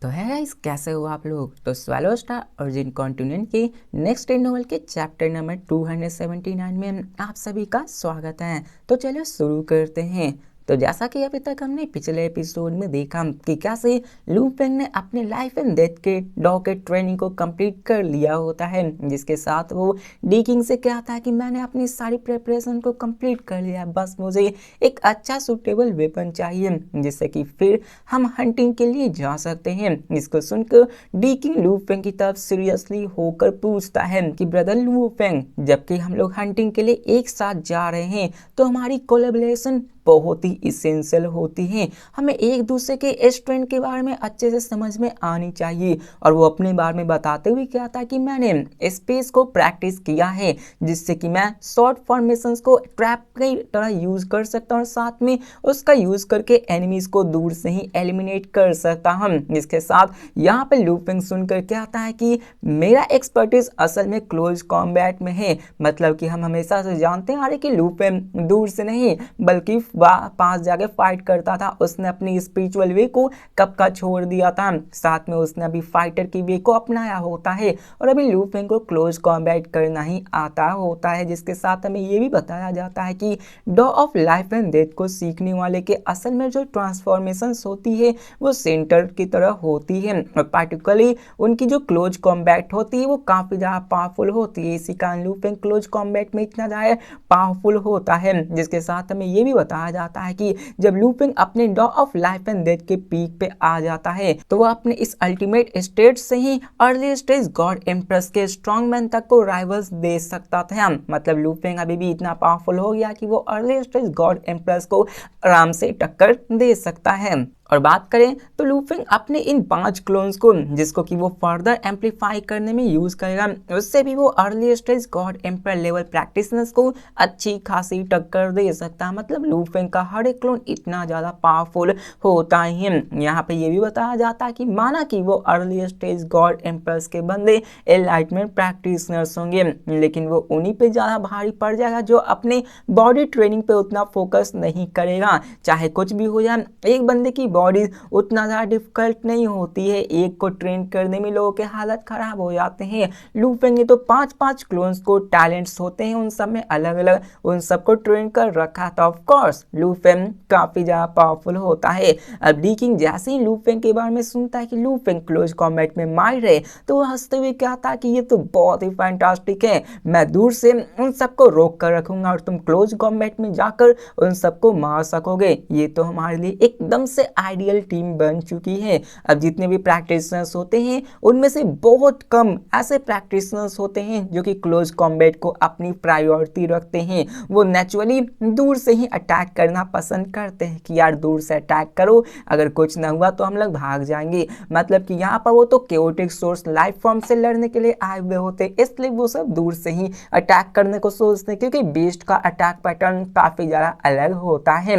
तो है गाइस, कैसे हो आप लोग। तो स्वेलो स्टार अर्जुन कॉन्टिनेंट की नेक्स्ट नोवेल के चैप्टर नंबर 279 में आप सभी का स्वागत है। तो चलो शुरू करते हैं। तो जैसा कि अभी तक हमने पिछले एपिसोड में देखा कि कैसे लू फेंग ने अपने लाइफ एंड डेथ के डॉकेट ट्रेनिंग को कंप्लीट कर लिया होता है, जिसके साथ वो डी किंग से कहता है कि मैंने अपनी सारी प्रिपरेशन को कंप्लीट कर लिया है, बस मुझे एक अच्छा सूटेबल वेपन चाहिए जिससे कि फिर हम हंटिंग के लिए जा सकते हैं। इसको सुनकर डी किंग लू फेंग की तरफ सीरियसली होकर पूछता है कि ब्रदर लू फेंग, जबकि हम लोग हंटिंग के लिए एक साथ जा रहे हैं तो हमारी कोलैबोरेशन बहुत ही इसेंशियल होती है। हमें एक दूसरे के स्ट्रेंथ के बारे में अच्छे से समझ में आनी चाहिए। और वो अपने बारे में बताते हुए कहता है कि मैंने स्पेस को प्रैक्टिस किया है जिससे कि मैं शॉर्ट फॉर्मेशंस को ट्रैप की तरह यूज कर सकता हूँ और साथ में उसका यूज करके एनिमीज को दूर से ही एलिमिनेट कर सकता हूँ। जिसके साथ यहाँ पे लू फेंग सुनकर कहता है कि मेरा एक्सपर्टीज असल में क्लोज कॉम्बैट में है। मतलब कि हम हमेशा से जानते आ रहे कि लू फेंग दूर से नहीं बल्कि पास जाके फाइट करता था। उसने अपनी स्पिरिचुअल वे को कब का छोड़ दिया था, साथ में उसने अभी फाइटर की वे को अपनाया होता है और अभी लू फेंग को क्लोज कॉम्बैट करना ही आता होता है। जिसके साथ हमें ये भी बताया जाता है कि डॉ ऑफ लाइफ एंड डेथ को सीखने वाले के असल में जो ट्रांसफॉर्मेशन होती है वो सेंटर की तरह होती है और पार्टिकुलरली उनकी जो क्लोज कॉम्बैट होती है वो काफी ज्यादा पावरफुल होती है। इसी कारण लू फेंग क्लोज कॉम्बैट में इतना ज्यादा पावरफुल होता है। जिसके साथ हमें ये भी बताया जाता है कि जब लू फेंग अपने डॉ ऑफ लाइफ एंड डेथ के पीक पे आ जाता है तो वो अपने इस अल्टीमेट स्टेट से ही अर्ली स्टेज गॉड एम्प्रेस के स्ट्रॉन्ग मैन तक को राइवल्स दे सकता था। मतलब लू फेंग अभी भी इतना पावरफुल हो गया कि वो अर्ली स्टेज गॉड एम्प्रेस को आराम से टक्कर दे सकता है। और बात करें तो लू फेंग अपने इन 5 क्लोन्स को जिसको कि वो फर्दर एम्पलीफाई करने में यूज करेगा, उससे भी वो early stage god emperor level practitioners को अच्छी खासी टक्कर दे सकता है। मतलब लू फेंग का हर एक क्लोन इतना ज्यादा पावरफुल होता है। यहाँ पे ये भी बताया जाता है कि माना कि वो अर्ली स्टेज गॉड एम्पर्स के बंदे एनलाइटमेंट प्रैक्टिशनर्स होंगे, लेकिन वो उन्हीं पे ज्यादा भारी पड़ जाएगा जो अपने बॉडी ट्रेनिंग पे उतना फोकस नहीं करेगा। चाहे कुछ भी हो जाए, एक बंदे की बॉडी उतना ज़्यादा डिफिकल्ट नहीं होती है, एक को ट्रेन करने में लोगों के हालत खराब हो जाते हैं। लू फेंग ने तो 5-5 क्लोन्स को टैलेंट्स होते हैं उन सब में अलग अलग, उन सबको ट्रेन कर रखा था। ऑफ कोर्स लू फेंग काफी ज्यादा पावरफुल होता है। अब डी किंग जैसे ही लू फेंग के बारे में सुनता है कि लू फेंग क्लोज कॉम्बैट में मार रहे तो वो हंसते हुए कहता है कि ये तो बहुत ही फैंटास्टिक है, मैं दूर से उन सबको रोक कर रखूंगा और तुम क्लोज कॉम्बैट में जाकर उन सबको मार सकोगे। ये तो हमारे लिए एकदम से आइडियल टीम बन चुकी है। अब जितने भी प्रैक्टिशनर्स होते हैं उनमें से बहुत कम ऐसे प्रैक्टिशनर्स होते हैं जो कि क्लोज कॉम्बैट को अपनी प्रायोरिटी रखते हैं। वो नेचुरली दूर से ही अटैक करना पसंद करते हैं कि यार दूर से अटैक करो, अगर कुछ ना हुआ तो हम लोग भाग जाएंगे। मतलब कि यहाँ पर वो तो केओटिक सोर्स लाइफ फॉर्म से लड़ने के लिए आए हुए होते, इसलिए वो सब दूर से ही अटैक करने को सोचते हैं क्योंकि बीस्ट का अटैक पैटर्न काफी ज्यादा अलग होता है।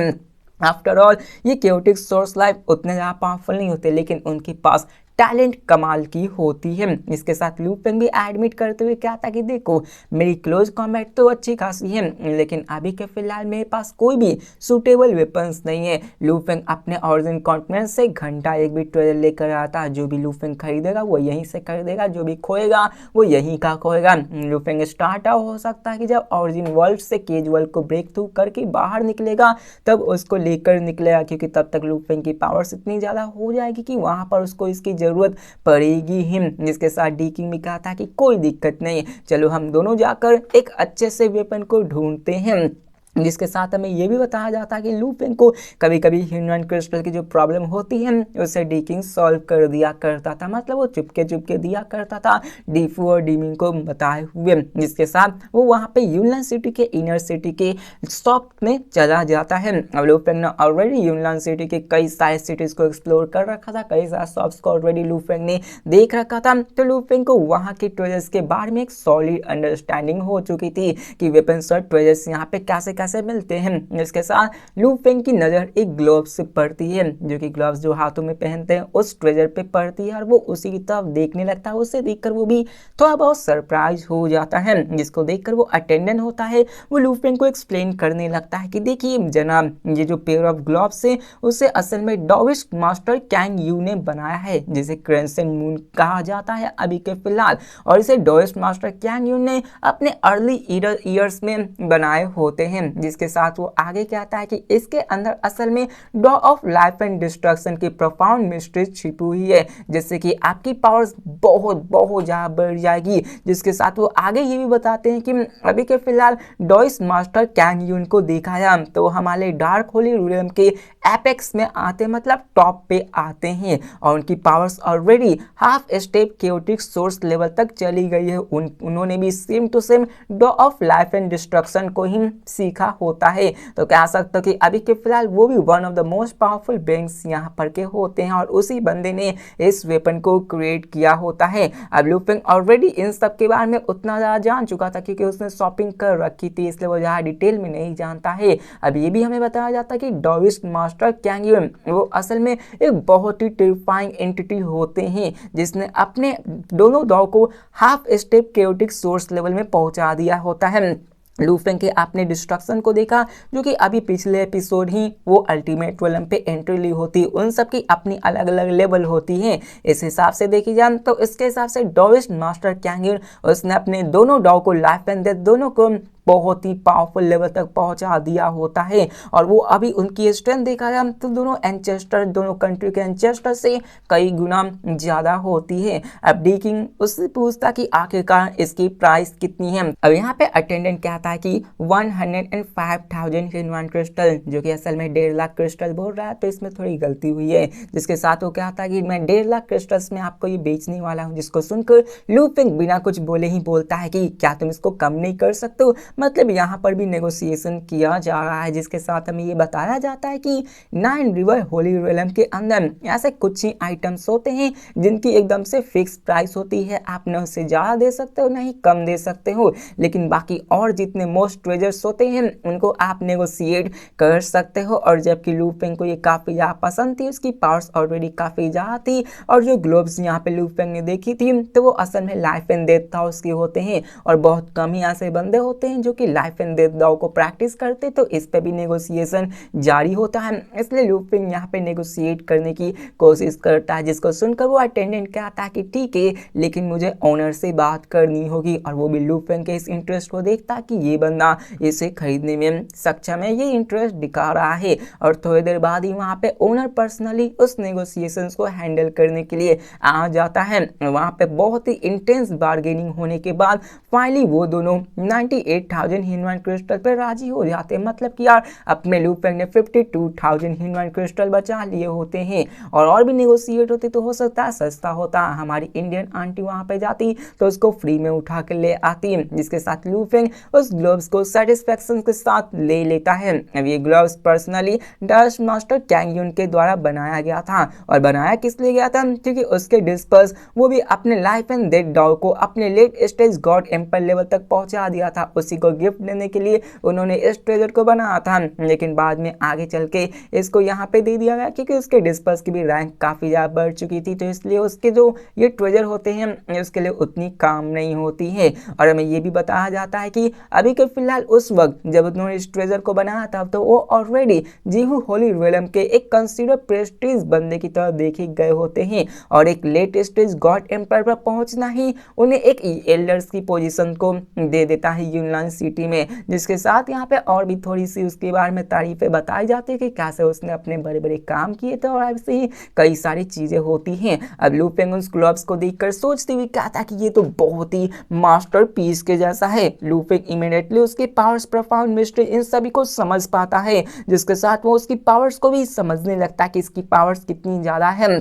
आफ्टर ऑल ये केओटिक सोर्स लाइफ उतने ज़्यादा पावरफुल नहीं होते, लेकिन उनके पास टैलेंट कमाल की होती है। इसके साथ लू फेंग भी एडमिट करते हुए कहता कि देखो मेरी क्लोज कॉम्बैट तो अच्छी खासी है, लेकिन अभी के फिलहाल मेरे पास कोई भी सूटेबल वेपन्स नहीं है। लू फेंग अपने ओरिजिन कॉन्टिनेंट से घंटा एक भी ट्रेजर लेकर आता है, जो भी लू फेंग खरीदेगा वो यहीं से खरीदेगा, जो भी खोएगा वो यहीं का खोएगा। लू फेंग स्टार्ट हो सकता है कि जब ओरिजिन वर्ल्ड से केज वर्ल्ड को ब्रेक थ्रू करके बाहर निकलेगा तब उसको लेकर निकलेगा, क्योंकि तब तक लू फेंग की पावर्स इतनी ज्यादा हो जाएगी कि वहां पर उसको इसकी जरूरत पड़ेगी ही। जिसके साथ डी किंग भी कहा था कि कोई दिक्कत नहीं, चलो हम दोनों जाकर एक अच्छे से वेपन को ढूंढते हैं। जिसके साथ हमें यह भी बताया जाता है कि लू फेंग को कभी कभी ह्यूमन क्रिस्टल की जो प्रॉब्लम होती है उसे डी किंग सॉल्व कर दिया करता था। मतलब वो चुपके चुपके दिया करता था डीफू और डीमिंग को बताए हुए। जिसके साथ वो वहाँ पे यूनलान सिटी के इनर सिटी के शॉप में चला जाता है। अब लू फेंग ने ऑलरेडी यूनलान सिटी के कई सारे सिटीज को एक्सप्लोर कर रखा था, कई सारे शॉप्स को ऑलरेडी लू फेंग ने देख रखा था। तो लू फेंग को वहाँ के ट्रेजर्स के बारे में एक सॉलिड अंडरस्टैंडिंग हो चुकी थी कि वेपन्स और ट्रेजर्स यहाँ पे कैसे कैसे कैसे मिलते हैं। इसके साथ लू फेंग की नज़र एक ग्लोव्स से पड़ती है, जो कि ग्लोव्स जो हाथों में पहनते हैं उस ट्रेजर पे पड़ती है और वो उसी की तरफ देखने लगता है। उसे देखकर वो भी थोड़ा बहुत सरप्राइज हो जाता है, जिसको देखकर वो अटेंडेंट होता है वो लू फेंग को एक्सप्लेन करने लगता है कि देखिए जनाब, ये जो पेयर ऑफ ग्लोव्स है उसे असल में डाओइस्ट मास्टर कैंग यू ने बनाया है, जिसे क्रेसेंट मून कहा जाता है अभी के फिलहाल। और इसे डाओइस्ट मास्टर कैंग यू ने अपने अर्ली ईयर्स में बनाए होते हैं। जिसके साथ वो आगे कहता है कि इसके अंदर असल में डॉ ऑफ लाइफ एंड डिस्ट्रक्शन की प्रोफाउंड मिस्ट्री छिपी हुई है, जिससे कि आपकी पावर्स बहुत बहुत ज़्यादा बढ़ जाएगी। जिसके साथ वो आगे ये भी बताते हैं कि अभी के फिलहाल डाओइस्ट मास्टर कैंग यून को देखा है तो हमारे डार्क होली रियल्म के एपेक्स में आते, मतलब टॉप पे आते हैं, और उनकी powers already half step chaotic source level तक चली गई है। उन्होंने भी सेम टू सेम डॉ ऑफ लाइफ एंड डिस्ट्रक्शन को ही सीखा होता है। तो कह सकते हो कि अभी के फिलहाल वो भी one of the most powerful beings यहाँ पर के होते हैं और उसी बंदे ने इस वेपन को क्रिएट किया होता है। अब लू फेंग ऑलरेडी इन सब के बारे में उतना ज़्यादा जान चुका था क्योंकि उसने शॉपिंग कर रखी थी, इसलिए वो ज़्यादा डिटेल में नहीं जानता है। अब ये भी हमें बताया जाता है कि डाओइस्ट मास्टर कैंग यू वो असल में एक बहुत ही टेरिफाइंग एंटिटी होते हैं, जिसने अपने दोनों दाव को half step chaotic source level में पहुंचा दिया होता है। लू फेंग के आपने डिस्ट्रक्शन को देखा, जो कि अभी पिछले एपिसोड ही वो अल्टीमेट रियल्म पे एंट्री ली होती, उन सब की अपनी अलग अलग लेवल होती हैं। इस हिसाब से देखी जाए तो इसके हिसाब से डाओइस्ट मास्टर कैंग यू उसने अपने दोनों डाव को लाइफ एंड डेथ दोनों को बहुत ही पावरफुल लेवल तक पहुंचा दिया होता है। और वो अभी उनकी स्ट्रेंथ देखा जाए तो दोनों एंचेस्टर, दोनों कंट्री के एंचेस्टर से कई गुना ज़्यादा होती है। अब डी किंग उससे पूछता कि आखिरकार इसकी प्राइस कितनी है। अब यहाँ पे अटेंडेंट कहता है कि 105,000 ह्यूमन क्रिस्टल, जो कि असल में 1.5 लाख क्रिस्टल बोल रहा है, तो इसमें थोड़ी गलती हुई है। जिसके साथ वो कहता है कि मैं 1.5 लाख क्रिस्टल्स में आपको ये बेचने वाला हूँ। जिसको सुनकर लू फेंग बिना कुछ बोले ही बोलता है कि क्या तुम इसको कम नहीं कर सकते हो। मतलब यहाँ पर भी नेगोशिएशन किया जा रहा है। जिसके साथ हमें ये बताया जाता है कि 9 रिवर होली रियल्म के अंदर ऐसे कुछ ही आइटम्स होते हैं जिनकी एकदम से फिक्स प्राइस होती है, आप न उससे ज़्यादा दे सकते हो न ही कम दे सकते हो। लेकिन बाकी और जितने मोस्ट ट्रेजर्स होते हैं उनको आप नेगोशिएट कर सकते हो। और जबकि लू फेंग को ये काफ़ी ज़्यादा पसंद थी, उसकी पावर्स ऑलरेडी काफ़ी ज़्यादा थी, और जो ग्लोब्स यहाँ पे लू फेंग ने देखी थी तो वो असल में लाइफ एंड डेथ था उसकी होते हैं। और बहुत कम ही ऐसे बंदे होते हैं जो कि लाइफ एंड डेथ दाव को प्रैक्टिस करते, तो इस पे भी नेगोशिएशन जारी होता है। इसलिए लू फेंग यहाँ पे नेगोशिएट करने की कोशिश करता है। जिसको सुनकर वो अटेंडेंट कहता है कि ठीक है, लेकिन मुझे ऑनर से बात करनी होगी। और वो भी लू फेंग के इस इंटरेस्ट को देखता है कि ये बंदा इसे खरीदने में सक्षम है, ये इंटरेस्ट दिखा रहा है। और थोड़ी देर बाद ही वहाँ पे ओनर पर्सनली उस नेगोशिएशंस को हैंडल करने के लिए आ जाता है। वहाँ पे बहुत ही इंटेंस बार्गेनिंग होने के बाद फाइनली वो दोनों 98,000 ह्यूमन क्रिस्टल पे राजी हो जाते हैं। मतलब कि यार अपने लू फेंग ने 52,000 ह्यूमन क्रिस्टल बचा लिए होते हैं। और भी नेगोशिएट होते तो हो सकता है सस्ता होता, हमारी इंडियन आंटी वहाँ पे जाती तो उसको फ्री में उठा के ले आती। जिसके साथ लू फेंग उस ग्लोव्स को सेटिस्फेक्शन के साथ ले लेता है। अब ये ग्लोव्स पर्सनली डाओइस्ट मास्टर कैंग यून के द्वारा बनाया गया था। और बनाया किस लिए गया था, क्योंकि उसके डिस्पर्स वो भी अपने लाइफ एंड डेथ डाव को अपने late stage god emperor level तक पहुंचा दिया था। उसी को गिफ्ट देने के लिए उन्होंने इस ट्रेजर को बनाया था। लेकिन बाद में आगे चल के इसको यहाँ पे दे दिया गया क्योंकि उसके डिस्पर्स की भी रैंक काफ़ी ज़्यादा बढ़ चुकी थी, तो इसलिए उसके जो ये ट्रेजर होते हैं उसके लिए उतनी काम नहीं होती है। और हमें ये भी बताया जाता है कि अभी के फिलहाल उस वक्त जब उन्होंने इस ट्रेजर को बनाया था तो वो ऑलरेडी जीहू होली रियल्म के एक कंसीडर प्रेस्टीज बंदे की तरह देखे गए होते हैं। और एक लेट स्टेज गॉड एम्पायर पर पहुंचना ही उन्हें एक एल्डर्स की पोजीशन को दे देता है यूनान सिटी में। जिसके साथ यहाँ पे और भी थोड़ी सी उसके बारे में तारीफें बताई जाती है कि कैसे उसने अपने बड़े बड़े काम किए थे और ऐसे ही कई सारी चीजें होती हैं। अब लू फेंग उन ग्लोव्स को देखकर सोचती हुई कहता कि ये तो बहुत ही मास्टरपीस के जैसा है। लू फेंग इमीडिएटली उसके पावर्स, प्रोफाउंड मिस्ट्री इन सभी को समझ पाता है। जिसके साथ वो उसकी पावर्स को भी समझने लगता है कि इसकी पावर्स कितनी ज्यादा है।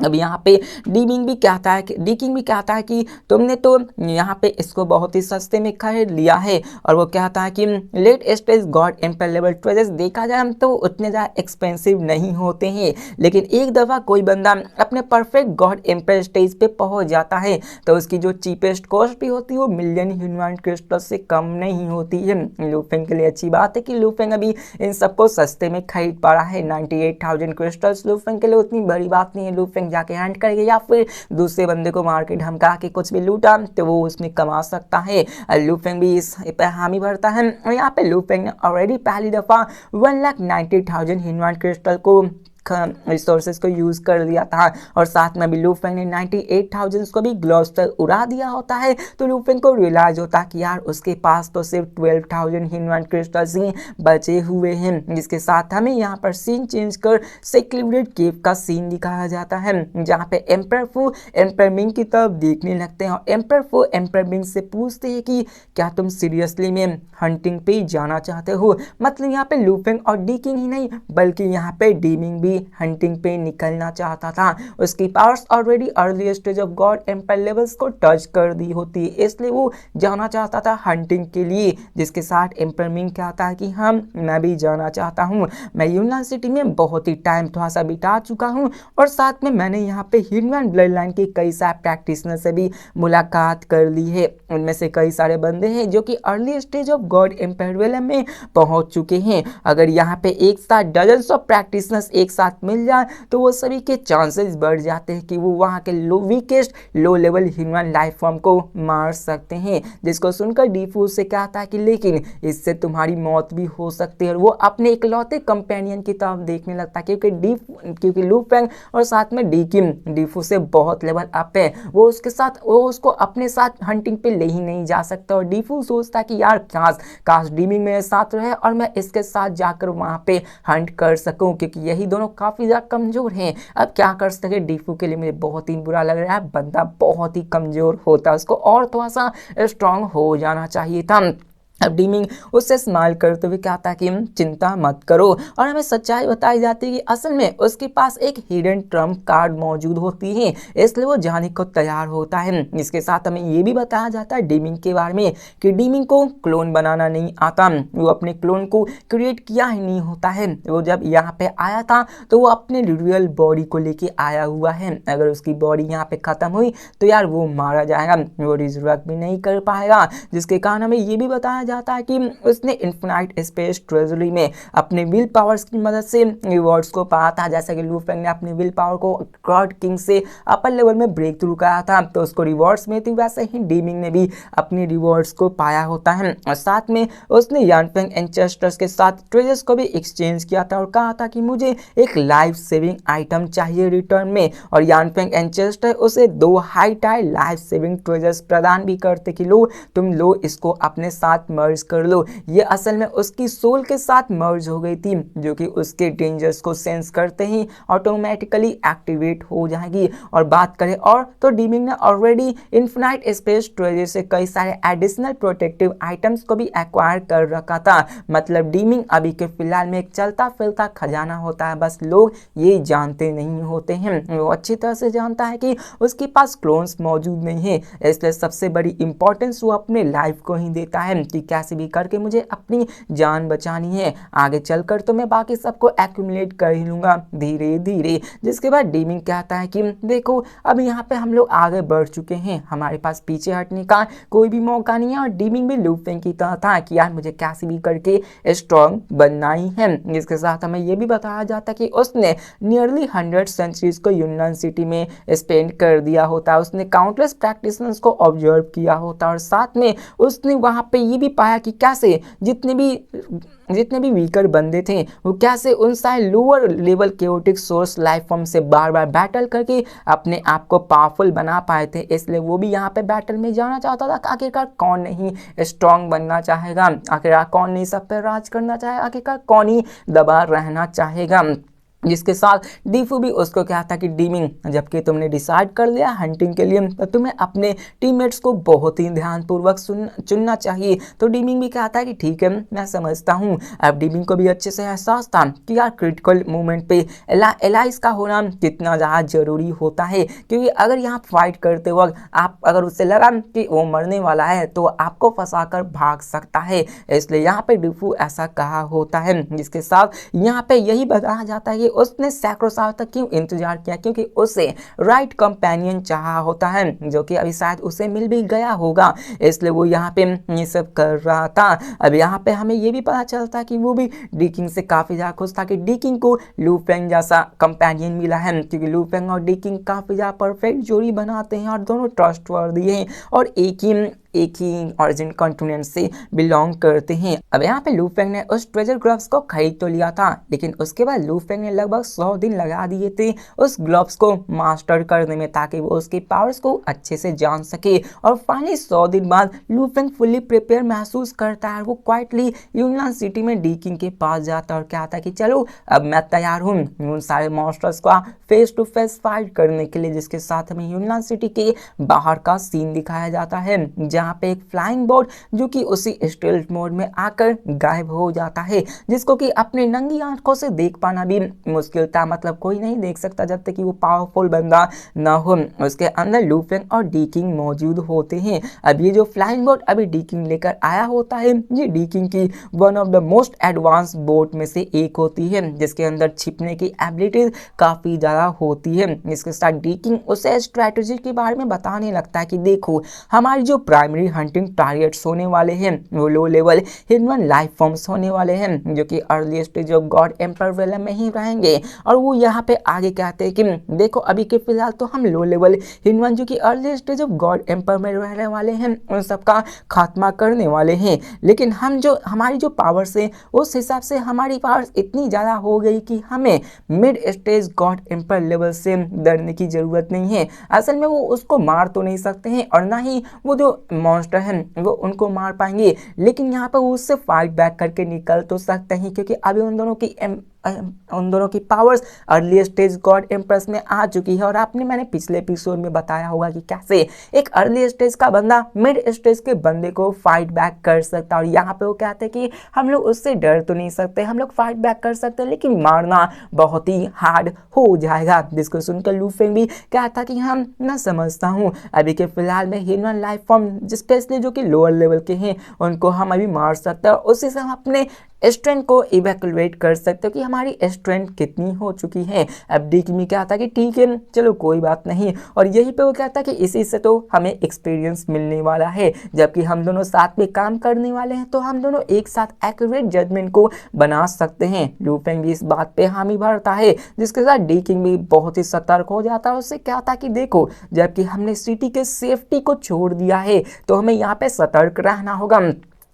अब यहाँ पे डीकिंग भी कहता है कि तुमने तो यहाँ पे इसको बहुत ही सस्ते में खरीद लिया है। और वो कहता है कि late stage god emperor level treasures देखा जाए तो उतने ज़्यादा एक्सपेंसिव नहीं होते हैं, लेकिन एक दफ़ा कोई बंदा अपने परफेक्ट गॉड एम्पर स्टेज पे पहुँच जाता है तो उसकी जो चीपेस्ट कॉस्ट भी होती है वो मिलियन ह्यूमन क्रिस्टल से कम नहीं होती है। लू फेंग के लिए अच्छी बात है कि लू फेंग अभी इन सबको सस्ते में खरीद पा रहा है। 98,000 क्रिस्टल्स लू फेंग के लिए उतनी बड़ी बात नहीं है। लू फेंग जाके हैंड करके या फिर दूसरे बंदे को मार के ढमका के कुछ भी लूटा तो वो उसमें कमा सकता है। लू फेंग भी इस पे हामी भरता है। और यहाँ पे लू फेंग ने ऑलरेडी पहली दफ़ा 1,90,000 ह्यूमन क्रिस्टल को रिसोर्सेज को यूज़ कर लिया था और साथ में भी लू फेंग ने 98,000 को भी ग्लोव्स पर उड़ा दिया होता है। तो लू फेंग को रियलाइज होता है कि यार उसके पास तो सिर्फ 12,000 ह्यूमन क्रिस्टल्स ही बचे हुए हैं। जिसके साथ हमें यहाँ पर सीन चेंज कर सेक्लिब्रेट केव का सीन दिखाया जाता है जहाँ पे एम्पर फू एम्पर मिंग की तरफ देखने लगते हैं और एम्पर फू एम्पर मिंग से पूछते हैं कि क्या तुम सीरियसली में हंटिंग पे जाना चाहते हो। मतलब यहाँ पे लू फेंग और डीकिंग ही नहीं बल्कि यहाँ पे डीमिंग भी हंटिंग पे निकलना चाहता था। उसकी powers already early stage of god emperor levels को टच कर दी होती है, इसलिए वो जाना चाहता था हंटिंग के लिए। जिसके साथ एम्पर मिंग कहता है कि मैं भी जाना चाहता हूँ। मैं यूनान सिटी में बहुत ही टाइम थोड़ा सा बिता चुका हूँ और साथ में मैंने यहाँ पे ह्यूमन ब्लड लाइन के कई सारे प्रैक्टिशनर से भी मुलाकात कर ली है। उनमें से कई सारे बंदे हैं जो कि early stage of god emperor realm में पहुँच चुके हैं। अगर यहाँ पे एक साथ डजन्स ऑफ प्रैक्टिशनर्स एक साथ मिल जाए तो वो सभी के चांसेस बढ़ जाते हैं कि वो वहाँ के वीकेस्ट लो लेवल ह्यूमन लाइफ फॉर्म को मार सकते हैं। जिसको सुनकर डीफू से कहता है कि लेकिन इससे तुम्हारी मौत भी हो सकती है। और वो अपने इकलौते कंपेनियन की तरफ देखने लगता है क्योंकि लू फेंग और साथ में डीफू से बहुत लेवल अप है। वो उसको अपने साथ हंटिंग पे ले ही नहीं जा सकता और डीफू सोचता है कि यार काश डीमिंग मेरे साथ रहे और मैं इसके साथ जाकर वहाँ पे हंट कर सकूं क्योंकि यही दोनों काफ़ी ज़्यादा कमज़ोर हैं। अब क्या कर सके डीफू के लिए मुझे बहुत ही बुरा लग रहा है। बंदा बहुत ही कमज़ोर होता है, उसको और थोड़ा सा स्ट्रांग हो जाना चाहिए था। अब डीमिंग उससे स्माइल करते हुए कहता है कि चिंता मत करो और हमें सच्चाई बताई जाती है कि असल में उसके पास एक हिडन ट्रम्प कार्ड मौजूद होती है, इसलिए वो जाने को तैयार होता है। इसके साथ हमें ये भी बताया जाता है डीमिंग के बारे में कि डीमिंग को क्लोन बनाना नहीं आता, वो अपने क्लोन को क्रिएट किया ही नहीं होता है। वो जब यहाँ पे आया था तो वो अपने रियल बॉडी को लेके आया हुआ है। अगर उसकी बॉडी यहाँ पे ख़त्म हुई तो यार वो मारा जाएगा, वो रिजर्व भी नहीं कर पाएगा। जिसके कारण हमें ये भी बताया जाता है कि उसने इन्फिनाइट स्पेस ट्रेजरी में अपने विल पावर्स की मदद से रिवॉर्ड्स को पाया था। जैसा कि लू फेंग ने अपनी विल पावर को गॉड किंग से अपर लेवल में ब्रेक थ्रू कराया था तो उसको रिवॉर्ड्स में थी, वैसे ही डीमिंग ने भी अपनी रिवॉर्ड्स को पाया होता है। और साथ में उसने यानफेंग एंचेस्टर्स के साथ ट्रेजर्स को भी एक्सचेंज किया था और कहा था कि मुझे एक लाइफ सेविंग आइटम चाहिए रिटर्न में। और यानफेंग एंचेस्टर उसे 2 high tie life saving treasures प्रदान भी करते कि तुम लो इसको अपने साथ मर्ज कर लो। ये असल में उसकी सोल के साथ मर्ज हो गई थी जो कि उसके डेंजर्स को सेंस करते ही ऑटोमेटिकली एक्टिवेट हो जाएगी। और बात करें और तो डीमिंग ने ऑलरेडी इन्फिनाइट स्पेस ट्रेजर से कई सारे एडिशनल प्रोटेक्टिव आइटम्स को भी एक्वायर कर रखा था। मतलब डीमिंग अभी के फिलहाल में एक चलता फिरता खजाना होता है, बस लोग ये जानते नहीं होते हैं। वो अच्छी तरह से जानता है कि उसके पास क्लोन्स मौजूद नहीं है, इसलिए सबसे बड़ी इंपॉर्टेंस वो अपने लाइफ को ही देता है कि कैसे भी करके मुझे अपनी जान बचानी है। आगे चलकर तो मैं बाकी सबको एक्यूमुलेट कर ही लूंगा धीरे धीरे। जिसके बाद डीमिंग कहता है कि देखो अब यहाँ पे हम लोग आगे बढ़ चुके हैं, हमारे पास पीछे हटने का कोई भी मौका नहीं है। और डीमिंग भी लू फेंग की तरह था कि यार मुझे कैसे भी करके स्ट्रॉन्ग बनना ही है। इसके साथ हमें ये भी बताया जाता है कि उसने नियरली 100 सेंचुरीज को यूनान सिटी में स्पेंड कर दिया होता है। उसने काउंटलेस प्रैक्टिशनर्स को ऑब्जर्व किया होता और साथ में उसने वहाँ पे ये भी पाया कि कैसे जितने भी वीकर बंदे थे वो कैसे उन सारे lower level chaotic source life form से बार बार बैटल करके अपने आप को पावरफुल बना पाए थे। इसलिए वो भी यहाँ पे बैटल में जाना चाहता था। आखिरकार कौन नहीं स्ट्रॉन्ग बनना चाहेगा, आखिरकार कौन नहीं सब पे राज करना चाहे, आखिरकार कौन ही दबा रहना चाहेगा। जिसके साथ डीफू भी उसको क्या था कि डीमिंग, जबकि तुमने डिसाइड कर लिया हंटिंग के लिए तो तुम्हें अपने टीममेट्स को बहुत ही ध्यानपूर्वक चुनना चाहिए। तो डीमिंग भी कहता है कि ठीक है मैं समझता हूँ। अब डीमिंग को भी अच्छे से एहसास था कि यार क्रिटिकल मोमेंट पे एलाइज का होना कितना ज़्यादा जरूरी होता है, क्योंकि अगर यहाँ फाइट करते वक्त आप अगर उससे लगा कि वो मरने वाला है तो आपको फंसा कर भाग सकता है, इसलिए यहाँ पे डीफू ऐसा कहा होता है। जिसके साथ यहाँ पे यही बताया जाता है कि उसने सैकड़ों साल तक क्यों इंतजार किया, क्योंकि उसे राइट कंपेनियन चाहा होता है जो कि अभी शायद उसे मिल भी गया होगा, इसलिए वो यहाँ पे ये सब कर रहा था। अब यहाँ पे हमें ये भी पता चलता है कि वो भी डीकिंग से काफी ज्यादा खुश था कि डीकिंग को लू फेंग जैसा कंपेनियन मिला है, क्योंकि लू फेंग और डीकिंग काफी ज्यादा परफेक्ट जोड़ी बनाते हैं और दोनों ट्रस्टवर्दी हैं और एक ही ओरिजिन कॉन्टिनेंट से बिलोंग करते हैं। अब यहाँ पे लू फेंग ने उस ट्रेजर ग्लव्स को खरीद तो लिया था, लेकिन उसके बाद लू फेंग ने लगभग 100 दिन लगा दिए थे उस ग्लव्स को मास्टर करने में, ताकि वो उसकी पावर्स को अच्छे से जान सके। और फाइनली 100 दिन बाद लू फेंग फुल्ली प्रिपेयर महसूस करता है। वो क्वाइटली यूनियन सिटी में डीकिंग के पास जाता है और कहता है कि चलो अब मैं तैयार हूँ उन सारे मॉन्स्टर्स का फेस टू फेस फाइट करने के लिए। जिसके साथ हमें यूनियन सिटी के बाहर का सीन दिखाया जाता है, जहाँ पे एक फ्लाइंग बोट जो कि उसी स्टेल्थ मोड में आकर गायब हो जाता है, जिसको कि अपने नंगी आंखों से देख पाना भी मुश्किल था। मतलब कोई नहीं देख सकता जब तक कि वो पावरफुल बंदा ना हो। उसके अंदर लू फेंग और डीकिंग मौजूद होते हैं। अब ये जो फ्लाइंग बोट अभी डीकिंग लेकर आया होता है, ये डीकिंग की one of the most advance boat में से एक होती है, जिसके अंदर छिपने की एबिलिटीज काफी ज्यादा होती है। इसके साथ डीकिंग उसे स्ट्रेटेजी के बारे में बताने लगता है कि देखो हमारी जो प्राइमरी हंटिंग टारगेट्स होने वाले हैं वो low level human life forms होने वाले हैं, जो कि early stage of god emperor realm में ही रहेंगे। और वो यहाँ पे आगे कहते हैं कि देखो अभी के फिलहाल तो हम लो लेवल ह्यूमन जो कि early stage of god emperor में रहने वाले हैं उन सबका खात्मा करने वाले हैं, लेकिन हम जो हमारी जो पावर्स है उस हिसाब से हमारी पावर्स इतनी ज़्यादा हो गई कि हमें mid stage god emperor level से डरने की ज़रूरत नहीं है। असल में वो उसको मार तो नहीं सकते हैं और ना ही वो जो मॉन्स्टर हैं वो उनको मार पाएंगे, लेकिन यहाँ पर वो उससे फाइट बैक करके निकल तो सकते हैं, क्योंकि अभी उन दोनों की powers early stage God empress में आ चुकी है। और आपने मैंने पिछले एपिसोड में बताया होगा कि कैसे एक अर्ली स्टेज का बंदा मिड स्टेज के बंदे को फाइट बैक कर सकता है। और यहाँ पे वो कहते हैं कि हम लोग उससे डर तो नहीं सकते, हम लोग फाइट बैक कर सकते हैं, लेकिन मारना बहुत ही हार्ड हो जाएगा। जिसको सुनकर लू फेंग भी कहता कि हम मैं समझता हूँ अभी के फिलहाल में ह्यूमन लाइफ फॉर्म स्पेशली जो कि लोअर लेवल के हैं उनको हम अभी मार सकते हैं, और उसी से हम अपने स्ट्रेंथ को इवैक्यूएट कर सकते हो कि हमारी स्ट्रेंथ कितनी हो चुकी है। अब डीकिंग कहता कि ठीक है चलो कोई बात नहीं, और यही पे वो कहता कि इसी से तो हमें एक्सपीरियंस मिलने वाला है, जबकि हम दोनों साथ में काम करने वाले हैं तो हम दोनों एक साथ एक्यूरेट जजमेंट को बना सकते हैं। लू फेंग भी इस बात पे हामी भरता है, जिसके साथ डीकिंग भी बहुत ही सतर्क हो जाता है। उससे कहता कि देखो जबकि हमने सिटी के सेफ्टी को छोड़ दिया है तो हमें यहाँ पे सतर्क रहना होगा,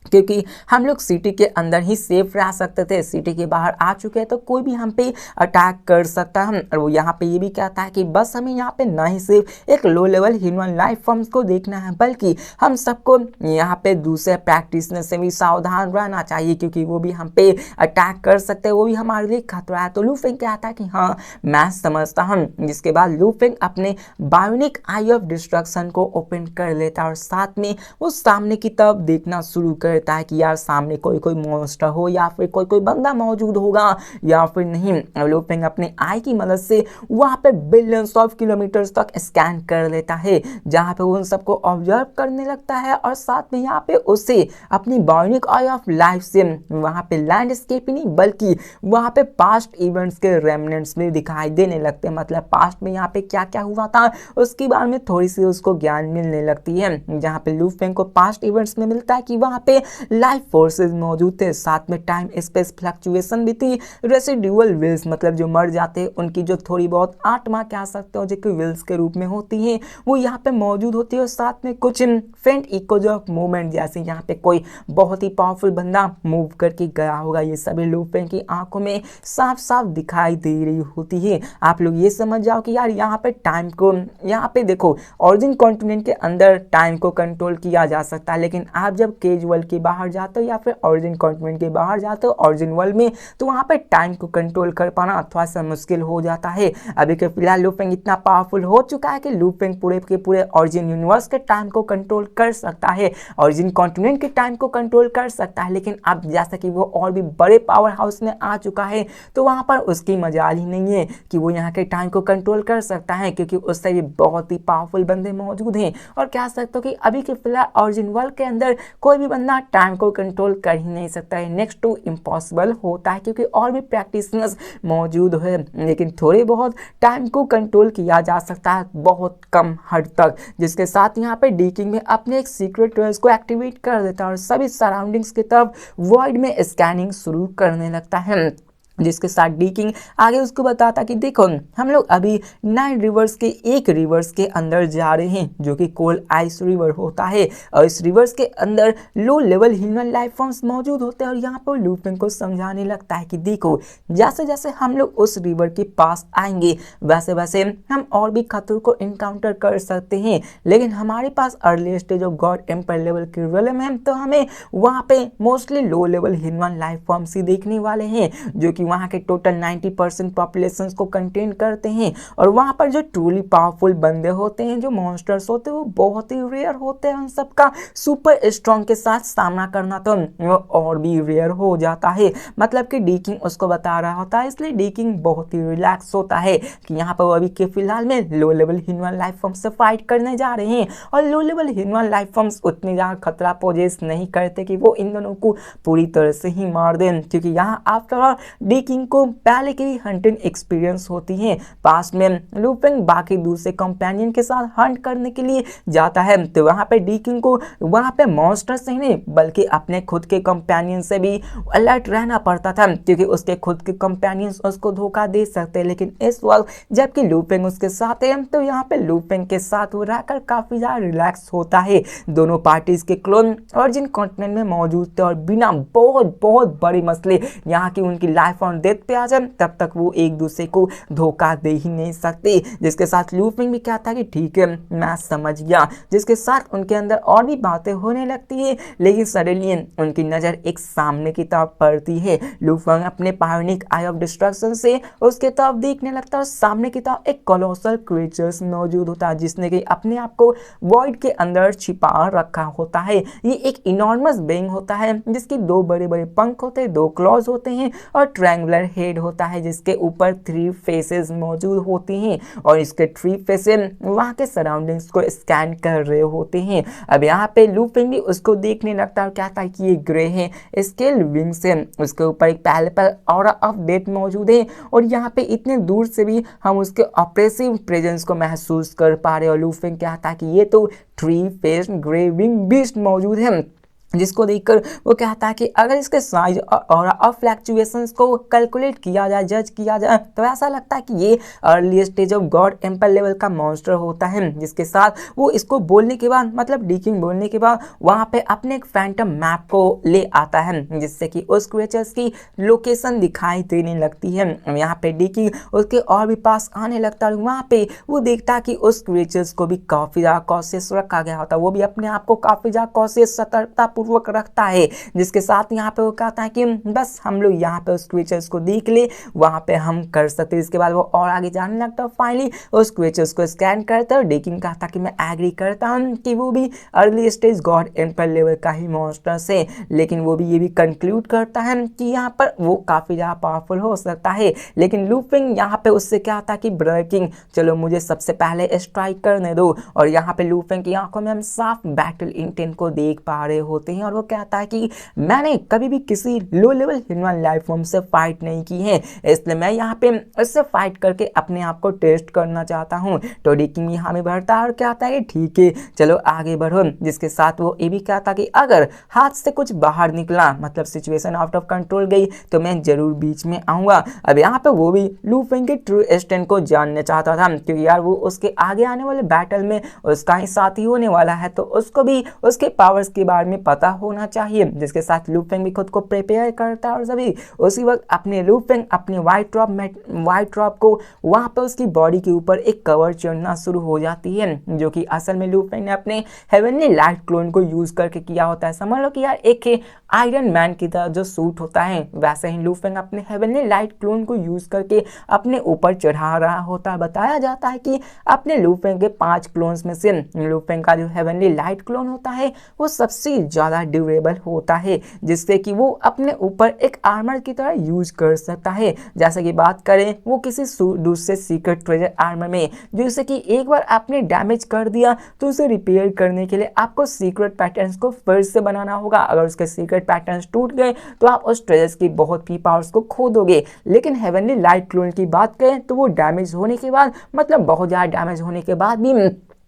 क्योंकि हम लोग सिटी के अंदर ही सेफ रह सकते थे, सिटी के बाहर आ चुके हैं तो कोई भी हम पे अटैक कर सकता है। और वो यहाँ पे ये भी कहता है कि बस हमें यहाँ पे ना ही सिर्फ एक लो लेवल ह्यूमन लाइफ फॉर्म्स को देखना है, बल्कि हम सबको यहाँ पे दूसरे प्रैक्टिशनर से भी सावधान रहना चाहिए, क्योंकि वो भी हम पे अटैक कर सकते हैं, वो भी हमारे लिए खतरा है। तो लू फेंग कहता है कि हाँ मैं समझता हूँ। जिसके बाद लू फेंग अपने बायोनिक आई ऑफ डिस्ट्रक्शन को ओपन कर लेता है और साथ में वो सामने की तरफ देखना शुरू करता है कि यार सामने कोई मॉन्स्टर हो या फिर कोई बंदा मौजूद होगा या फिर नहीं। लू फेंग अपने आई की मदद से वहां पे बिलियंस ऑफ किलोमीटर्स तक स्कैन कर लेता है, जहां पे उन सबको ऑब्जर्व करने लगता है, और साथ में यहाँ पे उसे अपनी बायोनिक आई ऑफ लाइफ से वहां पे लैंडस्केप ही नहीं बल्कि वहां पे पास्ट इवेंट्स के रेमिनेंट्स भी दिखाई देने लगते हैं। मतलब पास्ट में यहाँ पे क्या क्या हुआ था उसके बारे में थोड़ी सी उसको ज्ञान मिलने लगती है, जहाँ पे लू फेंग को पास्ट इवेंट्स में मिलता है कि वहां पे लाइफ फोर्सेस मौजूद थे, साथ में टाइम स्पेस फ्लक्चुएशन भी थी, रेसिडुअल विल्स मतलब जो मर जाते उनकी जो थोड़ी बहुत आत्मा कह सकते हो जो कि विल्स के रूप में होती है वो यहाँ पे मौजूद होती है, और साथ में कुछ फेंट इकोज ऑफ मूवमेंट जैसे यहाँ पे कोई बहुत ही पावरफुल बंदा मूव करके गया होगा। ये सभी लू फेंग की आंखों में साफ साफ दिखाई दे रही होती है। आप लोग ये समझ जाओ कि यार यहाँ पे टाइम को यहाँ पे देखो ओरिजिन कॉन्टिनेंट के अंदर टाइम को कंट्रोल किया जा सकता है, लेकिन आप जब केजुअल के बाहर जाते हो या फिर ओरिजिन कॉन्टिनेंट के बाहर जाते हो ओरिजिन वर्ल्ड में, तो वहाँ पे टाइम को कंट्रोल कर पाना थोड़ा सा मुश्किल हो जाता है। अभी के फिलहाल लू फेंग इतना पावरफुल हो चुका है कि लू फेंग पूरे के पूरे ओरिजिन यूनिवर्स के टाइम को कंट्रोल कर सकता है, ओरिजिन कॉन्टिनेंट के टाइम को कंट्रोल कर सकता है। लेकिन अब जैसा कि वो और भी बड़े पावर हाउस में आ चुका है तो वहाँ पर उसकी मजाल ही नहीं है कि वो यहाँ के टाइम को कंट्रोल कर सकता है, क्योंकि उससे भी बहुत ही पावरफुल बंदे मौजूद हैं। और कह सकते हो कि अभी के फिलहाल ओरिजिन वर्ल्ड के अंदर कोई भी बंदा टाइम को कंट्रोल कर ही नहीं सकता है, नेक्स्ट टू इम्पॉसिबल होता है, क्योंकि और भी प्रैक्टिशनर्स मौजूद है। लेकिन थोड़े बहुत टाइम को कंट्रोल किया जा सकता है, बहुत कम हद तक, जिसके साथ यहाँ पे डी किंग में अपने एक सीक्रेट टूल्स को एक्टिवेट कर देता है और सभी सराउंडिंग्स की तरफ वॉइड में स्कैनिंग शुरू करने लगता है, जिसके साथ डी किंग आगे उसको बताता कि देखो हम लोग अभी 9 रिवर्स के एक रिवर्स के अंदर जा रहे हैं जो कि कोल आइस रिवर होता है, और इस रिवर्स के अंदर लो लेवल ह्यूमन लाइफ फॉर्म्स मौजूद होते हैं। और यहाँ पर लू फेंग को समझाने लगता है कि देखो जैसे जैसे हम लोग उस रिवर के पास आएंगे वैसे वैसे हम और भी खतरों को इनकाउंटर कर सकते हैं, लेकिन हमारे पास early stage of god empire level के रियलम है, तो हमें वहाँ पे mostly low level human life forms ही देखने वाले हैं जो कि वहाँ के टोटल 90% पॉपुलेशन को कंटेन करते हैं। और वहाँ पर जो ट्रूली पावरफुल बंदे होते हैं, जो मॉन्स्टर्स होते हैं, वो बहुत ही रेयर होते हैं। उन सबका सुपर स्ट्रॉन्ग के साथ सामना करना तो वो और भी रेयर हो जाता है। मतलब कि डी किंग उसको बता रहा होता है, इसलिए डी किंग बहुत ही रिलैक्स होता है कि यहाँ पर वो अभी के फिलहाल में लो लेवल ह्यूमन लाइफ फॉर्म से फाइट करने जा रहे हैं। और लो लेवल ह्यूमन लाइफ फॉर्म्स उतने ज़्यादा खतरा पोजेस नहीं करते कि वो इन दोनों को पूरी तरह से ही मार दें, क्योंकि यहाँ आफ्टर ऑल डी किंग को पहले की हंटिंग एक्सपीरियंस होती है। पास में लू फेंग बाकी दूसरे कंपेनियन के साथ हंट करने के लिए जाता है, तो वहाँ पे डी किंग को वहाँ पे मॉन्स्टर से ही नहीं बल्कि अपने खुद के कंपेनियन से भी अलर्ट रहना पड़ता था, क्योंकि उसके खुद के कंपेनियंस उसको धोखा दे सकते हैं। लेकिन इस वक्त जबकि लू फेंग उसके साथ है, तो यहाँ पे लू फेंग के साथ वो रहकर काफी ज्यादा रिलैक्स होता है। दोनों पार्टीज के क्लोन ओरिजिन कॉन्टिनेंट में मौजूद थे और बिना बहुत बहुत बड़ी मसले यहाँ की उनकी लाइफ ऑन डेथ पे आ जाए तब तक वो एक दूसरे को धोखा दे ही नहीं सकते। जिसके साथ लू फेंग भी कहता है कि ठीक है मैं समझ गया, जिसके साथ उनके अंदर और भी बातें होने लगती है। लेकिन सडनली उनकी नजर एक सामने की तरफ पड़ती है। लू फेंग अपने पायोनिक आई ऑफ डिस्ट्रक्शन से उसके तरफ देखने लगता है और सामने की तरफ एक कोलोसल क्रिएचर्स मौजूद होता है, जिसने कि अपने आप को वॉइड के अंदर छिपा रखा होता है। ये एक इनॉर्मस बीइंग होता है जिसकी 2 बड़े बड़े पंख होते हैं, 2 क्लॉज होते हैं और ट्रायंगुलर हेड होता है, जिसके ऊपर 3 फेसेस मौजूद होती हैं। और इसके 3 फेसेस वहाँ के सराउंडिंग्स को स्कैन कर रहे होते हैं। अब यहाँ पे लू फेंग भी उसको देखने लगता है और कहता है कि ये ग्रे है स्केल विंग्स है, उसके ऊपर एक पैलेपल ऑरा ऑफ डेथ मौजूद है और यहाँ पे इतने दूर से भी हम उसके ऑपरेसिव प्रेजेंस को महसूस कर पा रहे हैं। और लू फेंग कहता है कि ये तो 3 फेस्ड ग्रे विंग बीस्ट मौजूद है, जिसको देखकर वो कहता है कि अगर इसके साइज और फ्लैक्चुएशंस को कैलकुलेट किया जाए, जज किया जाए, तो ऐसा लगता है कि ये early stage of god empire level का मॉन्स्टर होता है। जिसके साथ वो इसको बोलने के बाद मतलब डी किंग बोलने के बाद वहाँ पे अपने एक फैंटम मैप को ले आता है, जिससे कि उस क्रिएचर्स की लोकेशन दिखाई देने लगती है। यहाँ पे डी किंग उसके और भी पास आने लगता है। वहाँ पे वो देखता है कि उस क्रिएचर्स को भी काफ़ी ज़्यादा कॉशियस रखा गया होता है, वो भी अपने आप को काफ़ी ज़्यादा कॉशियस सतर्कता पूर्वक रखता है। जिसके साथ यहाँ पे वो कहता है कि बस हम लोग यहाँ पे उस क्रिएचर्स को देख ले, वहाँ पे हम कर सकते हैं। इसके बाद वो और आगे जाने लगता है, फाइनली उस क्रिएचर्स को स्कैन करता है। डी किंग कहता कि मैं एग्री करता हूँ कि वो भी early stage god empire level का ही मॉन्स्टर है, लेकिन वो भी ये भी कंक्लूड करता है कि यहाँ पर वो काफ़ी ज़्यादा पावरफुल हो सकता है। लेकिन लू फेंग यहाँ पे उससे कहता कि ब्रदर किंग चलो मुझे सबसे पहले स्ट्राइक करने दो। और यहाँ पे लू फेंग की आंखों में हम साफ बैटल इंटेंट को देख पा रहे होते हैं और वो कहता है कि मैंने कभी भी किसी लो लेवल ह्यूमन लाइफ फॉर्म से फाइट नहीं की है, इसलिए मैं यहाँ पे इससे फाइट करके अपने आप को टेस्ट करना चाहता हूँ। तो डी किंग यहाँ में बढ़ता है और कहता है कि ठीक है चलो आगे बढ़ो। जिसके साथ वो ये भी कहता कि अगर हाथ से कुछ बाहर निकला, मतलब सिचुएशन आउट ऑफ कंट्रोल गई, तो मैं जरूर बीच में आऊँगा। अब यहाँ पे वो भी लू फेंग के ट्रू स्टैंड को जानना चाहता था, क्योंकि यार वो उसके आगे आने वाले बैटल में उसका ही साथी होने वाला है, तो उसको भी उसके पावर्स के बारे में पता होना चाहिए। जिसके साथ लू फेंग भी खुद को प्रिपेयर करता है और सभी उसी वक्त अपने लू फेंग अपनी व्हाइट ड्रॉप को वहां पर उसकी बॉडी के ऊपर एक कवर चढ़ना शुरू हो जाती है, जो कि असल में लू फेंग ने अपने हेवनली लाइट क्लोन को यूज करके किया होता है। समझ लो कि यार एक आयरन मैन की तरह जो सूट होता है वैसे ही लू फेंग अपने हेवनली लाइट क्लोन को यूज करके अपने ऊपर चढ़ा रहा होता है। बताया जाता है कि अपने लू फेंग के 5 क्लोन्स में से लू फेंग का जो हेवनली लाइट क्लोन होता है वो सबसे ज्यादा ड्यूरेबल होता है, जिससे कि वो अपने ऊपर एक आर्मर की तरह यूज कर सकता है। जैसे कि बात करें वो किसी दूसरे सीक्रेट ट्रेजर आर्मर में, जिससे कि एक बार आपने डैमेज कर दिया तो उसे रिपेयर करने के लिए आपको सीक्रेट पैटर्न्स को फिर से बनाना होगा। अगर उसके सीक्रेट पैटर्न्स टूट गए तो आप उस ट्रेजर्स की बहुत ही पावर्स को खो दोगे। लेकिन हेवनली लाइट क्लोन की बात करें तो वो डैमेज होने के बाद, मतलब बहुत ज्यादा डैमेज होने के बाद भी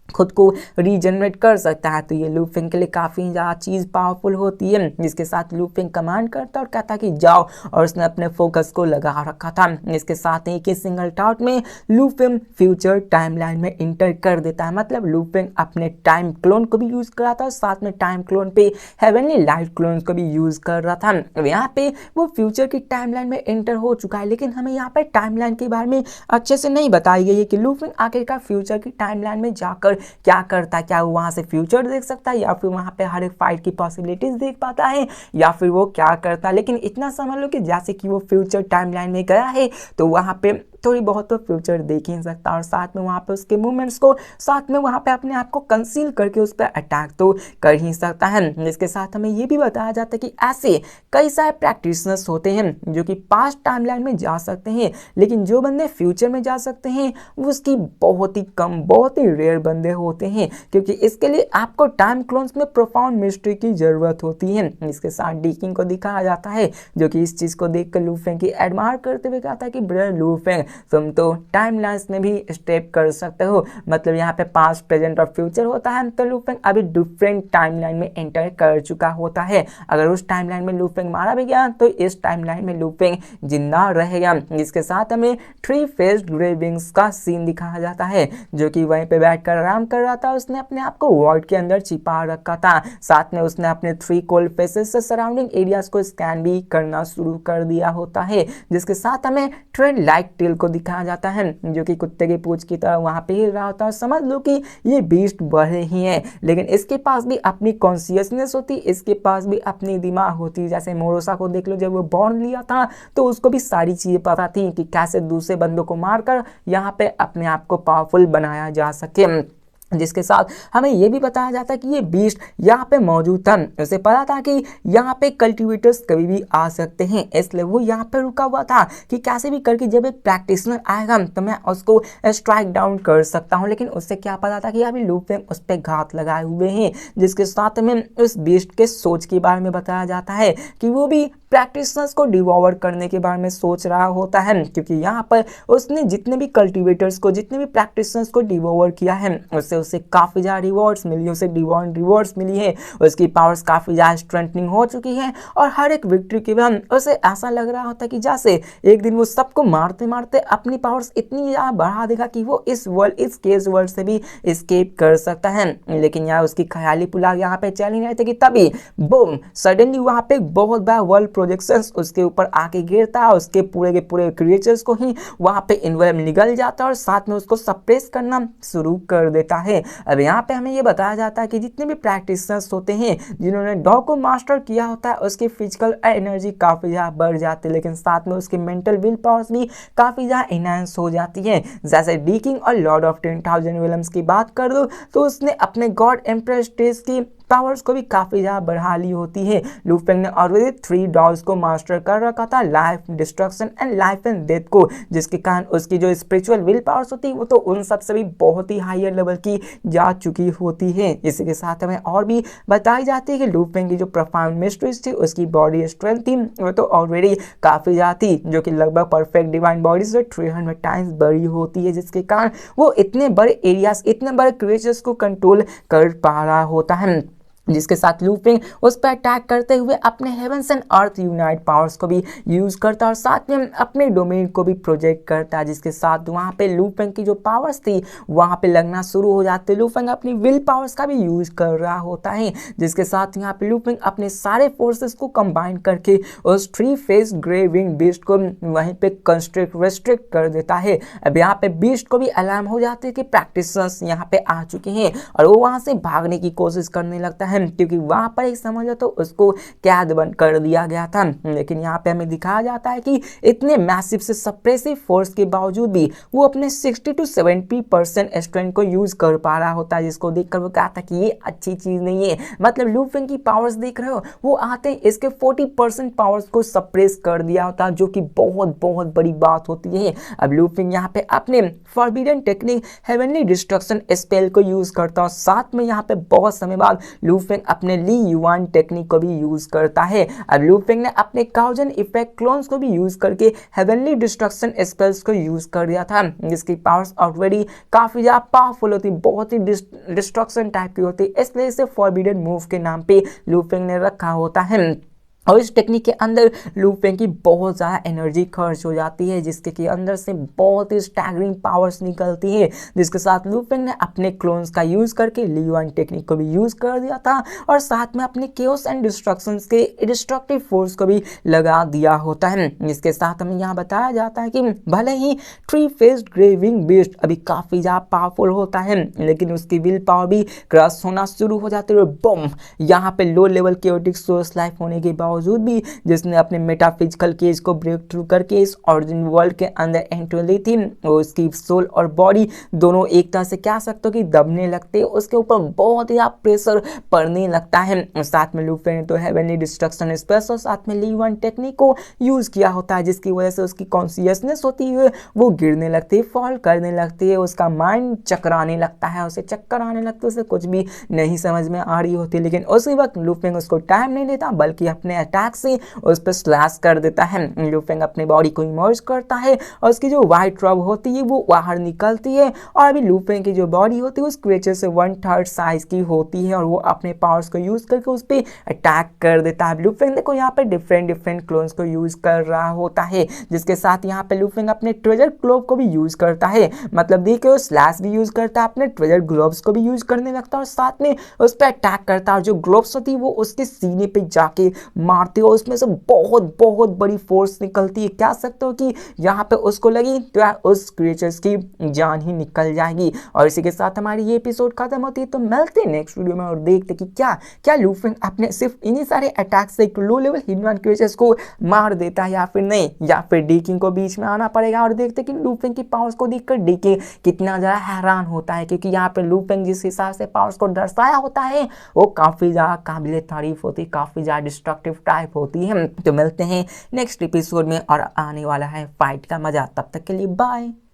खुद को रीजनरेट कर सकता है। तो ये लू फेंग के लिए काफ़ी ज़्यादा चीज़ पावरफुल होती है, जिसके साथ लू फेंग कमांड करता और कहता कि जाओ, और उसने अपने फोकस को लगा रखा था। इसके साथ ही सिंगल टॉट में लू फेंग फ्यूचर टाइमलाइन में इंटर कर देता है। मतलब लू फेंग अपने टाइम क्लोन को भी यूज़ कर रहा था और साथ में टाइम क्लोन पे हेवनली लाइट क्लोन को भी यूज़ कर रहा था। अब यहाँ पे वो फ्यूचर की टाइमलाइन में एंटर हो चुका है, लेकिन हमें यहाँ पे टाइमलाइन के बारे में अच्छे से नहीं बताई गई है कि लू फेंग आखिरकार फ्यूचर की टाइमलाइन में जाकर क्या करता है। क्या वो वहां से फ्यूचर देख सकता है या फिर वहां पे हर एक फाइट की पॉसिबिलिटीज देख पाता है, या फिर वो क्या करता है। लेकिन इतना समझ लो कि जैसे कि वो फ्यूचर टाइमलाइन में गया है तो वहां पे थोड़ी बहुत तो फ्यूचर देख ही सकता है और साथ में वहां पे उसके मूवमेंट्स को, साथ में वहां पे अपने आप को कंसील करके उस पर अटैक तो कर ही सकता है। इसके साथ हमें ये भी बताया जाता है कि ऐसे कई सारे प्रैक्टिशनर्स होते हैं जो कि पास्ट टाइमलाइन में जा सकते हैं, लेकिन जो बंदे फ्यूचर में जा सकते हैं वो उसकी बहुत ही कम, बहुत ही रेयर बंदे होते हैं, क्योंकि इसके लिए आपको टाइम क्लोन्स में प्रोफाउंड मिस्ट्री की जरूरत होती है। इसके साथ डीकिंग को दिखाया जाता है, जो कि इस चीज को देखकर लू फेंग की एडमायर करते हुए कहता है कि ब्रदर लू फेंग, तुम तो टाइम लाइन्स में भी स्टेप कर सकते हो। मतलब यहाँ पे पास्ट, प्रेजेंट और फ्यूचर होता है, तो लू फेंग अभी डिफरेंट टाइमलाइन में एंटर कर चुका होता है। अगर उस टाइमलाइन में लू फेंग मारा भी गया तो इस टाइमलाइन में लू फेंग जिंदा रहेगा। इसके साथ हमें 3 फेस्ड ग्रे विंग्स का सीन दिखाया जाता है, जो कि वहीं पे बैठकर आराम कर रहा था। उसने अपने आप को वॉर्ड के अंदर छिपा रखा था। साथ में उसने अपने 3 कोल्ड फेसेस से सराउंडिंग एरियाज को स्कैन भी करना शुरू कर दिया होता है। जिसके साथ हमें ट्रेड लाइक टेल को दिखाया जाता है, जो कि कुत्ते की पूंछ की तरह वहां पे ही रहा होता है। समझ लो कि ये बीस्ट बड़े ही हैं, लेकिन इसके पास भी अपनी कॉन्शियसनेस होती, इसके पास भी अपनी दिमाग होती। जैसे मोरोसा को देख लो, जब वो बॉर्न लिया था तो उसको भी सारी चीजें पता थी कि कैसे दूसरे बंदों को मारकर यहाँ पे अपने आप को पावरफुल बनाया जा सके। जिसके साथ हमें यह भी बताया जाता है कि ये बीस्ट यहाँ पे मौजूद था। उसे पता था कि यहाँ पे कल्टीवेटर्स कभी भी आ सकते हैं, इसलिए वो यहाँ पे रुका हुआ था कि कैसे भी करके जब एक प्रैक्टिशनर आएगा तो मैं उसको स्ट्राइक डाउन कर सकता हूँ। लेकिन उससे क्या पता था कि अभी लू फेंग उस पर घात लगाए हुए हैं। जिसके साथ में उस बीस्ट के सोच के बारे में बताया जाता है कि वो भी प्रैक्टिशनर्स को डिवॉर करने के बारे में सोच रहा होता है, क्योंकि यहाँ पर उसने जितने भी कल्टीवेटर्स को, जितने भी प्रैक्टिशनर्स को डिवॉर किया है उससे उसे काफी ज्यादा रिवॉर्ड्स मिली, उसे डिवाइन रिवॉर्ड्स मिली है। उसकी पावर्स काफी ज्यादा स्ट्रेंथनिंग हो चुकी है और हर एक विक्ट्री के बाद उसे ऐसा लग रहा होता है कि जैसे एक दिन वो सबको मारते मारते अपनी पावर्स इतनी ज्यादा बढ़ा देगा कि वो इस वर्ल्ड, इस केस वर्ल्ड से भी एस्केप कर सकता है। लेकिन यार उसकी ख्याली पुलाव यहाँ पे चल ही रहे थे कि तभी बूम, सडनली वहां पे बहुत बड़ा वर्ल्ड प्रोजेक्शंस उसके ऊपर आके गिरता है। उसके पूरे के पूरे क्रिएचर्स को ही वहां पे इन्वॉल्व निगल जाता है और साथ में उसको सप्रेस करना शुरू कर देता है। अब यहाँ पे हमें ये बताया जाता है कि जितने भी प्रैक्टिशनर्स होते हैं जिन्होंने डॉग को मास्टर किया होता है उसकी फिजिकल एनर्जी काफी ज्यादा बढ़ जाती है, लेकिन साथ में उसकी मेंटल विल पावर्स भी काफी ज्यादा इनहेंस हो जाती है। जैसे डी किंग और लॉर्ड ऑफ 10,000 विलियम्स की बात कर दो तो उसने अपने गॉड एम्प्रेस स्टेज की पावर्स को भी काफी ज्यादा बढ़ा ली होती है। लू फेंग ने ऑलरेडी 3 डॉग्स को मास्टर कर रखा था, life, destruction and life and death को, जिसके कारण उसकी जो स्पिरिचुअल विल पावर्स होती है वो तो उन सब से भी बहुत ही हायर लेवल की जा चुकी होती है। इसी के साथ हमें और भी बताई जाती है कि लू फेंग की जो प्रोफाउंड मिस्ट्रीज थी, उसकी बॉडी स्ट्रेंथ थी वो तो ऑलरेडी काफी ज्यादा थी, जो कि लगभग परफेक्ट डिवाइन बॉडी से 300 टाइम्स बड़ी होती है, जिसके कारण वो इतने बड़े एरियाज, इतने बड़े क्रिएचर्स को कंट्रोल कर पा रहा होता है। जिसके साथ लू फेंग उस पर अटैक करते हुए अपने heavens and earth unite powers को भी यूज करता है और साथ में अपने डोमेन को भी प्रोजेक्ट करता है, जिसके साथ वहां पे लू फेंग की जो पावर्स थी वहां पे लगना शुरू हो जाते। लू फेंग अपनी विल पावर्स का भी यूज कर रहा होता है, जिसके साथ यहाँ पे लू फेंग अपने सारे फोर्सेस को कंबाइन करके उस 3 फेस ग्रे विंग बीस्ट को वहीं पे कंस्ट्रिक्ट रेस्ट्रिक्ट कर देता है। अब यहाँ पे बीस्ट को भी अलार्म हो जाते हैं कि प्रैक्टिसर्स यहाँ पे आ चुके हैं और वो वहां से भागने की कोशिश करने लगता है, क्योंकि वहां पर एक समझो तो उसको कैद बंद कर दिया गया था। लेकिन यहाँ पे हमें दिखाया जाता है कि इतने मैसिव से सप्रेसिव फोर्स के बावजूद भी वो अपने 60 to 70% स्ट्रेंथ को यूज कर पा रहा होता है, जिसको देखकर वो कहा था कि ये अच्छी चीज नहीं है। मतलब लू फेंग की पावर्स देख रहे हो, वो आते ही इसके 40% पावर्स को सप्रेस कर दिया होता, जो कि बहुत बहुत बड़ी बात होती है। अब लू फेंग यहाँ पे अपने forbidden technique heavenly destruction spell को यूज करता है, साथ में यहाँ पे बहुत समय बाद लू फेंग अपने ली युआन टेक्निक को भी यूज करता है। अब लू फेंग ने अपने काउजन इफेक्ट क्लोन्स को भी यूज करके हेवनली डिस्ट्रक्शन स्पेल्स को यूज कर दिया था, जिसकी पावर्स ऑलरेडी काफी ज्यादा पावरफुल होती, बहुत ही डिस्ट्रक्शन टाइप की होती, इसलिए इसे फॉरबिडन मूव के नाम पे लू फेंग ने रखा होता है। और इस टेक्निक के अंदर लू फेंग की बहुत ज़्यादा एनर्जी खर्च हो जाती है, जिसके के अंदर से बहुत ही स्टैगरिंग पावर्स निकलती है, जिसके साथ लू फेंग ने अपने क्लोन्स का यूज़ करके ली युआन टेक्निक को भी यूज़ कर दिया था और साथ में अपने केओस एंड डिस्ट्रक्शंस के डिस्ट्रक्टिव फोर्स को भी लगा दिया होता है। जिसके साथ हमें यहाँ बताया जाता है कि भले ही 3 फेस्ड ग्रे विंग बीस्ट अभी काफ़ी ज़्यादा पावरफुल होता है, लेकिन उसकी विल पावर भी क्रश होना शुरू हो जाती है। बम यहाँ पे low level chaotic source life होने के बावजूद भी जिसने अपने मेटाफिजिकल केज को ब्रेक थ्रू करके इस ओरिजिन वर्ल्ड के अंदर एंट्री ली थी, और उसकी सोल और बॉडी दोनों एक तरह से कह सकते हो कि दबने लगते हैं, उसके ऊपर बहुत ही प्रेशर पड़ने लगता है। साथ में लू फेंग ने तो हेवनली डिस्ट्रक्शन स्पेस और साथ में ली युआन टेक्निक को यूज किया होता है, जिसकी वजह से उसकी कॉन्शियसनेस होती है वो गिरने लगती है, फॉल करने लगती है, उसका माइंड चकराने लगता है, उसे चक्कर आने लगते, उसे कुछ भी नहीं समझ में आ रही होती। लेकिन उसी वक्त लू फेंग उसको टाइम नहीं देता, बल्कि अपने अटैक से उस पर स्लैश कर देता है। लू फेंग अपने बॉडी को इमर्ज करता है और उसकी जो व्हाइट रॉब होती है वो बाहर निकलती है, और अभी लू फेंग की जो बॉडी होती है उस क्रिएचर से 1/3 साइज की होती है, और वो अपने पावर्स को यूज करके उस पर अटैक कर देता है। लू फेंग देखो यहाँ पे डिफरेंट क्लोन्स को यूज कर रहा होता है, जिसके साथ यहाँ पे लू फेंग अपने ट्रेजर ग्लोव को भी यूज करता है, मतलब देखिए वो स्लैश भी यूज करता है, अपने ट्रेजर ग्लोव्स को भी यूज करने लगता है और साथ में उस पर अटैक करता है। जो ग्लोव्स होती है वो उसके सीने पे जाके मारती है, उसमें से बहुत बहुत बड़ी फोर्स निकलती है, कह सकते हो कि यहाँ पे उसको लगी तो यार उस क्रिएचर्स की जान ही निकल जाएगी। और इसी के साथ हमारी ये एपिसोड खत्म होती है, तो मिलते हैं नेक्स्ट वीडियो में और देखते कि क्या लू फेंग अपने सिर्फ इन्हीं सारे अटैक से एक लो लेवल हिडन क्रिएचर्स को मार देता है या फिर नहीं, या फिर डीकिंग को बीच में आना पड़ेगा। और देखते कि लू फेंग की पावर्स को देखकर डीकिंग कितना ज्यादा हैरान होता है, क्योंकि यहाँ पे लू फेंग जिस हिसाब से पावर्स को दर्शाया होता है वो काफी ज्यादा काबिले तारीफ होती है, काफी ज्यादा डिस्ट्रक्टिव टाइप होती है। तो मिलते हैं नेक्स्ट एपिसोड में और आने वाला है फाइट का मजा, तब तक के लिए बाय।